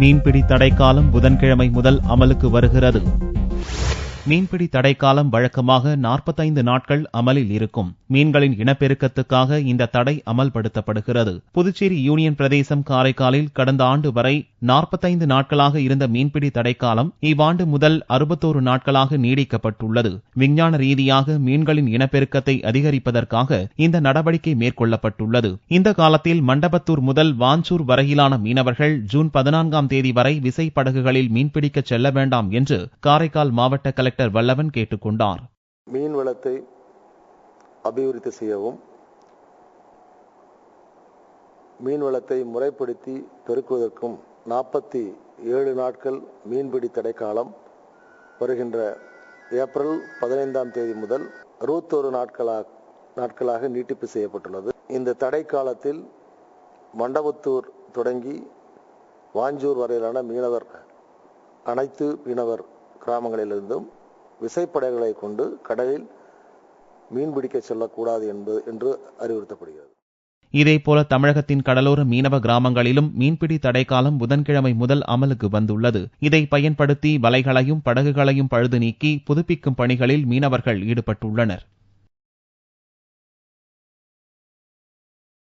மீன்பிடி தடைக்காலம் புதன்கிழமை முதல் அமலுக்கு வருகிறது. மீன்பிடி தடைக்காலம் வழக்கமாக 45 நாட்கள் அமலில் இருக்கும். மீன்களின் இனப்பெருக்கத்துக்காக இந்த தடை அமல்படுத்தப்படுகிறது. புதுச்சேரி யூனியன் பிரதேசம் காரைக்காலில் கடந்த ஆண்டு வரை 45 நாட்களாக இருந்த மீன்பிடி தடைக்காலம் இவ்வாண்டு முதல் 61 நாட்களாக நீடிக்கப்பட்டுள்ளது. விஞ்ஞான ரீதியாக மீன்களின் இனப்பெருக்கத்தை அதிகரிப்பதற்காக இந்த நடவடிக்கை மேற்கொள்ளப்பட்டுள்ளது. இந்த காலத்தில் மண்டபத்தூர் முதல் வாஞ்சூர் வரையிலான மீனவர்கள் ஜூன் 14ஆம் தேதி வரை விசைப்படகுகளில் மீன்பிடிக்க செல்ல வேண்டாம் என்று காரைக்கால் மாவட்ட கலெக்டர் வல்லவன் கேட்டுக் கொண்டார். மீன் வளத்தை அபிவிருத்தி செய்யவும் மீன் வளத்தை முறைப்படுத்தி பெருக்குவதற்கும் 47 நாட்கள் மீன்பிடி தடைக்காலம் வருகின்ற ஏப்ரல் 15ஆம் தேதி முதல் 61 நாட்களாக நீட்டிப்பு செய்யப்பட்டுள்ளது. இந்த தடை காலத்தில் மண்டபத்தூர் தொடங்கி வாஞ்சூர் வரையிலான அனைத்து மீனவர் கிராமங்களிலிருந்தும் விசைப்படகுகளை கொண்டு கடலில் மீன்பிடிக்க செல்லக்கூடாது என்று அறிவுறுத்தப்படுகிறது. இதேபோல தமிழகத்தின் கடலோர மீனவ கிராமங்களிலும் மீன்பிடி தடைக்காலம் புதன்கிழமை முதல் அமலுக்கு வந்துள்ளது. இதை பயன்படுத்தி வலைகளையும் படகுகளையும் பழுது நீக்கி புதுப்பிக்கும் பணிகளில் மீனவர்கள் ஈடுபட்டுள்ளனர்.